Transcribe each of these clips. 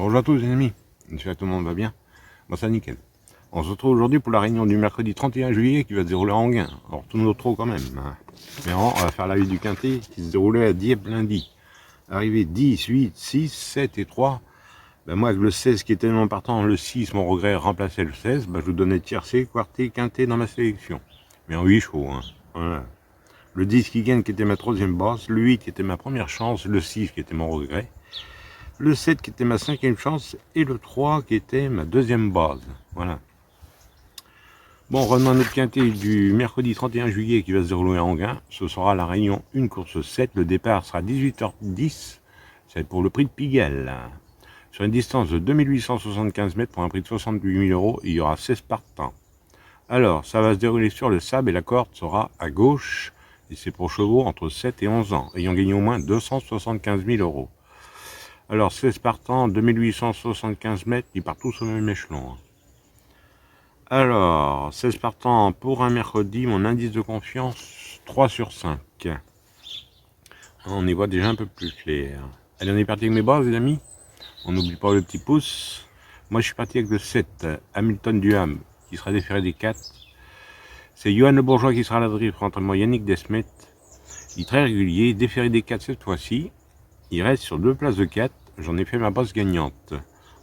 Bonjour à tous les amis, j'espère que tout le monde va bien. Moi ça nickel. On se retrouve aujourd'hui pour la réunion du mercredi 31 juillet qui va se dérouler à Enghien. Alors tout notre trop quand même. Hein. Mais on va faire la vie du quintet qui se déroulait à Dieppe lundi. Arrivé 10, 8, 6, 7 et 3. Ben moi avec le 16 qui était non partant, le 6, mon regret remplaçait le 16, ben je vous donnais tiercé, quarté, quintet dans ma sélection. Mais en 8 chevaux. Hein. Voilà. Le 10 qui gagne qui était ma troisième base, le 8 qui était ma première chance, le 6 qui était mon regret. Le 7 qui était ma cinquième chance et le 3 qui était ma deuxième base. Voilà. Bon, revenons à notre quintet du mercredi 31 juillet qui va se dérouler à Enghien. Ce sera la réunion 1 course 7. Le départ sera 18h10. C'est pour le prix de Pigalle. Sur une distance de 2875 mètres pour un prix de 68 000 €, il y aura 16 partants. Alors, ça va se dérouler sur le sable et la corde sera à gauche. Et c'est pour chevaux entre 7 et 11 ans, ayant gagné au moins 275 000 €. Alors, 16 partants, 2875 mètres, ils partent tous au même échelon. Alors, 16 partants pour un mercredi, mon indice de confiance, 3 sur 5. On y voit déjà un peu plus clair. Allez, on est parti avec mes bases, les amis. On n'oublie pas le petit pouce. Moi, je suis parti avec le 7, Hamilton Duham, qui sera déféré des 4. C'est Johan Le Bourgeois qui sera à la drift, entre moi Yannick Desmet. Il est très régulier, déféré des 4 cette fois-ci. Il reste sur 2 places de 4. J'en ai fait ma base gagnante.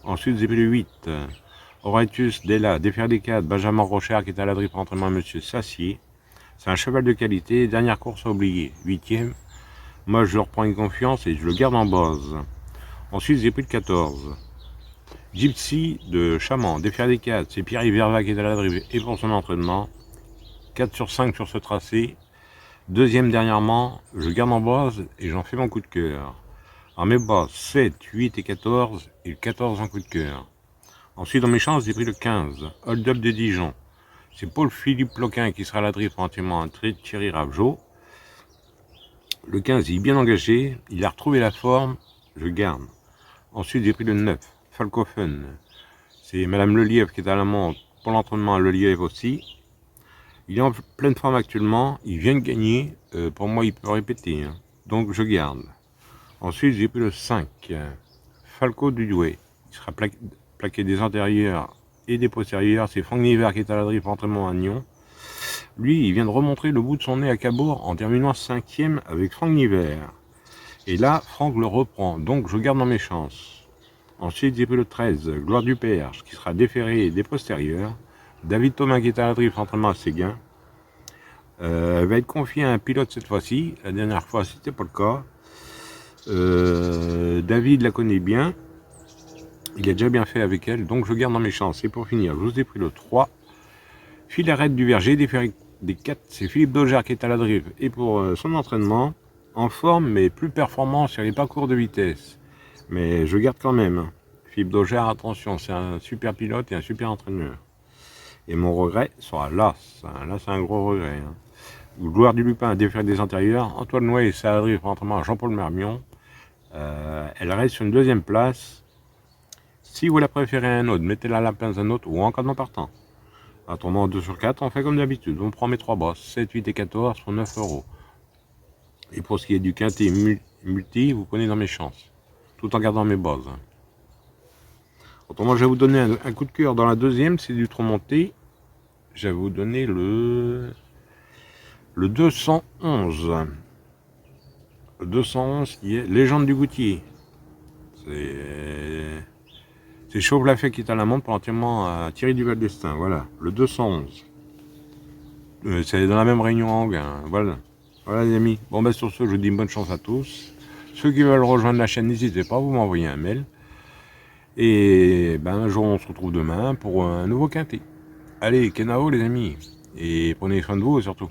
Ensuite, j'ai pris le 8. Horatius Della, déféré des 4. Benjamin Rochard qui est à la drift entre moi Monsieur Sassier. C'est un cheval de qualité. Dernière course à oublier. 8e. Moi, je reprends une confiance et je le garde en base. Ensuite, j'ai pris le 14. Gypsy de Chaman, déféré des 4. C'est Pierre Iverva qui est à la drift et pour son entraînement. 4 sur 5 sur ce tracé. Deuxième dernièrement, je garde en base et j'en fais mon coup de cœur. Alors mes bases 7, 8 et 14 et le 14 en coup de cœur. Ensuite dans mes chances j'ai pris le 15, Hold Up de Dijon. C'est Paul-Philippe Loquin qui sera à la drift entièrement un trait de Thierry Ravgeot. Le 15 il est bien engagé, il a retrouvé la forme, je garde. Ensuite j'ai pris le 9, Falcofen. C'est Madame Lelièvre qui est à la montre pour l'entraînement à Lelièvre aussi. Il est en pleine forme actuellement, il vient de gagner, pour moi il peut répéter, hein. Donc je garde. Ensuite j'ai pris le 5, Falco Dudoué, il sera plaqué des antérieurs et des postérieurs, c'est Franck Niver qui est à la drift entraînement à Nyon. Lui il vient de remontrer le bout de son nez à Cabourg en terminant 5e avec Franck Niver. Et là Franck le reprend, donc je garde dans mes chances. Ensuite j'ai pris le 13, Gloire du Perche, qui sera déféré des postérieurs. David Thomas qui est à la drift entraînement à Séguin. Va être confié à un pilote cette fois-ci. La dernière fois c'était pas le cas. David la connaît bien. Il a déjà bien fait avec elle, donc je garde dans mes chances. Et pour finir, je vous ai pris le 3. Filarette du Verger, déféré des 4. C'est Philippe Doger qui est à la drift. Et pour son entraînement, en forme mais plus performant sur les parcours de vitesse. Mais je garde quand même. Philippe Doger, attention, c'est un super pilote et un super entraîneur. Et mon regret sera là. Là, c'est un gros regret. Hein. Gloire du Lupin, déféré des antérieurs. Antoine Nouet, c'est à la drift entraînement à Jean-Paul Mermion. Elle reste sur une deuxième place. Si vous la préférez à un autre, mettez-la à la place d'un autre ou en cas de non partant. Attendant 2 sur 4, on fait comme d'habitude. On prend mes 3 bosses, 7, 8 et 14 pour 9 €. Et pour ce qui est du quintet multi, vous prenez dans mes chances. Tout en gardant mes bases. Autrement, je vais vous donner un coup de cœur dans la deuxième, c'est du trop monté. Je vais vous donner le 211. Le 211 qui est Légende du Goutier. C'est Chauve Lafay qui est à la montre pour entièrement à Thierry Duval d'Estaing. Voilà, le 211. C'est dans la même réunion à Enghien. Voilà. Voilà les amis. Bon ben sur ce, je vous dis bonne chance à tous. Ceux qui veulent rejoindre la chaîne, n'hésitez pas, vous m'envoyez un mail. Et ben un jour on se retrouve demain pour un nouveau quintet. Allez, Kenao les amis. Et prenez soin de vous surtout.